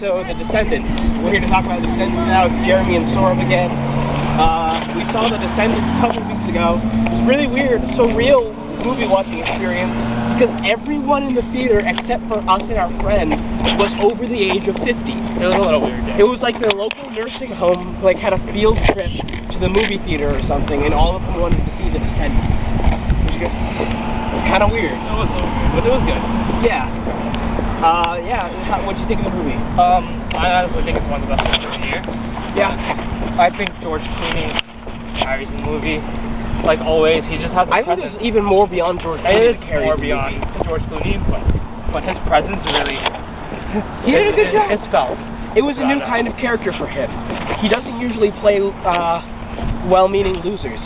so The Descendants. We're here to talk about The Descendants now. It's Jeremy and Sorb again. We saw The Descendants a couple weeks ago. It was really weird, surreal movie watching experience because everyone in the theater except for us and our friend was over the age of 50. It was a little weird. Yeah. It was like the local nursing home like had a field trip to the movie theater or something, and all of them wanted to see The Descendants. It was kind of weird. It was a little weird, but it was good. Yeah. What'd you think of the movie? I honestly think it's one of the best movies of the year. Yeah. I think George Clooney carries the movie. Like always, he just has a I think presence. it's even more beyond George Clooney. It is more beyond George Clooney, but his presence really... He did a good job. It's felt. It was a new kind of character for him. He doesn't usually play well-meaning losers.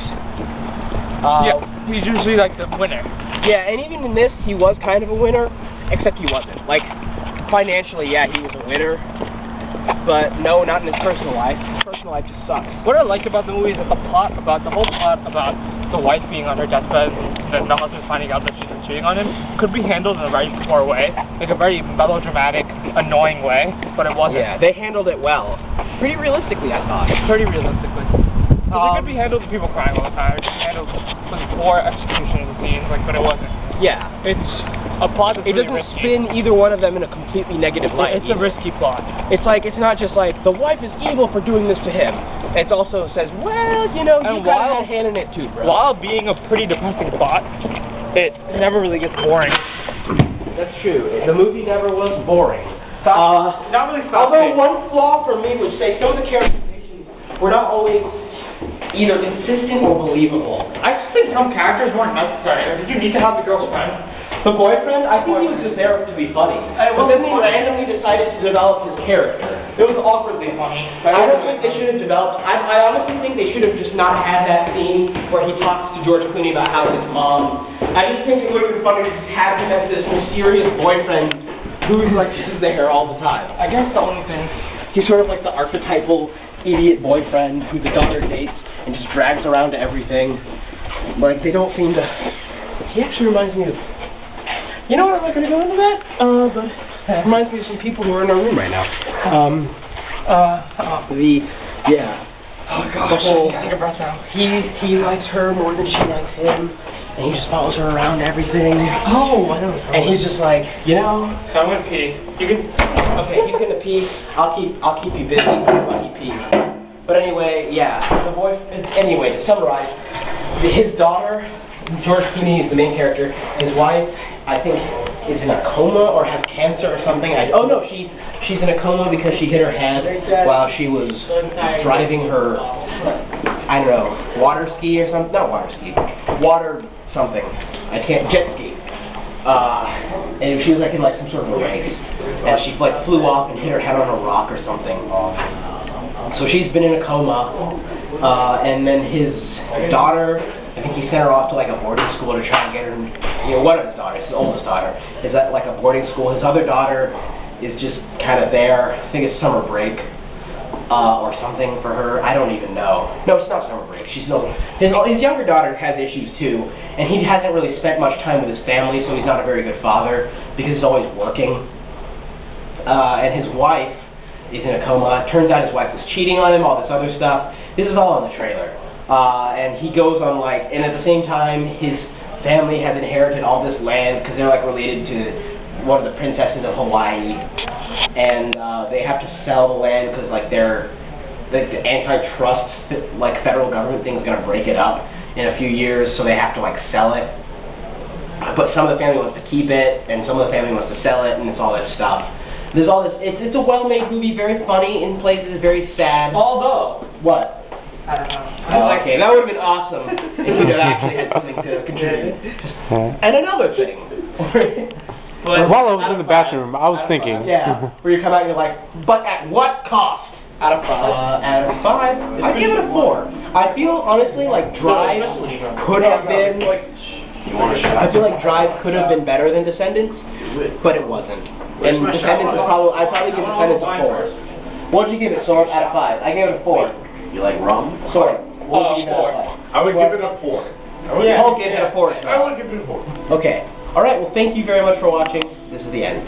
Yeah, he's usually like the winner. Yeah, and even in this, he was kind of a winner, except he wasn't. Like, financially, yeah, he was a winner, but no, not in his personal life. His personal life just sucks. What I like about the movie is that the whole plot about the wife being on her deathbed and the husband finding out that she's been cheating on him could be handled in a very poor way, like a very melodramatic, annoying way, but it wasn't. Yeah, they handled it well. Pretty realistically, I thought. Pretty realistically. It could be handled with people crying all the time. It could be handled with poor execution of the scenes, but it wasn't. Yeah. It's a plot that's it really doesn't risky. spin either one of them in a completely negative light. It's a risky plot. It's like, it's not just like, the wife is evil for doing this to him. It also says, well, you know, you got a hand in it too, bro. While being a pretty depressing plot, it never really gets boring. That's true. The movie never was boring. Not really although one flaw for me was say some of the characterizations were not always either consistent or believable. I just think some characters weren't necessary. Did you need to have the girl's friend? The boyfriend? I think he was just there to be funny. But then they randomly decided to develop his character. It was awkwardly funny. I don't think they should have developed... I honestly think they should have just not had that scene where he talks to George Clooney about how his mom... I just think it would have been funny to just have him as this mysterious boyfriend who's like just there all the time. I guess the only thing... He's sort of like the archetypal idiot boyfriend who the daughter dates and just drags around to everything. Like, they don't seem to... He actually reminds me of... You know what, I'm not going to go into that, but it reminds me of some people who are in our room right now. Yeah. Oh gosh, the whole, take a breath now. He likes her more than she likes him, and he just follows her around everything. Oh, I know. And he's just like, you know... So I'm going to pee. You can... Okay, he's going to pee. I'll keep you busy while he pees. But anyway, yeah, anyway, to summarize, his daughter, George Clooney is the main character, his wife, I think, is in a coma or has cancer or something. Oh no, she's in a coma because she hit her head while she was driving her, I don't know, water ski or something, not water ski, water something, jet ski. And she was like in like some sort of a race, and she like flew off and hit her head on a rock or something. So she's been in a coma, and then his daughter, I think he sent her off to like a boarding school to try and get her, you know, one of his daughters, his oldest daughter, is at like a boarding school. His other daughter is just kind of there. I think it's summer break, or something for her. I don't even know. No, it's not summer break. She's still, his younger daughter has issues too, and he hasn't really spent much time with his family, so he's not a very good father because he's always working. And his wife is in a coma. It turns out his wife was cheating on him, all this other stuff. This is all in the trailer. And he goes on like, and at the same time, his family has inherited all this land because they're like related to one of the princesses of Hawaii, and they have to sell the land because like the antitrust like federal government thing is going to break it up in a few years, so they have to like sell it. But some of the family wants to keep it, and some of the family wants to sell it, and it's all this stuff. There's all this. It's a well-made movie, very funny in places, very sad. Although, what? I don't know. Oh, okay, that would have been awesome if you had actually had something to contribute. And another thing. While I was in the bathroom, I was thinking. Yeah, where you come out and you're like, but at what cost? Out of 5. Out of 5, I give it a 4. I feel honestly like Drive could have been. I feel like Drive could have been better than Descendants, but it wasn't. And Descendants is probably. I'd probably give Descendants a 4. What would you give it, Sorb? Out of 5? I gave it a 4. You like rum? Sorb. What would you give it out of 5? I would give it a 4. I'll give it a 4. I would give it a 4. Okay. All right. Well, thank you very much for watching. This is the end.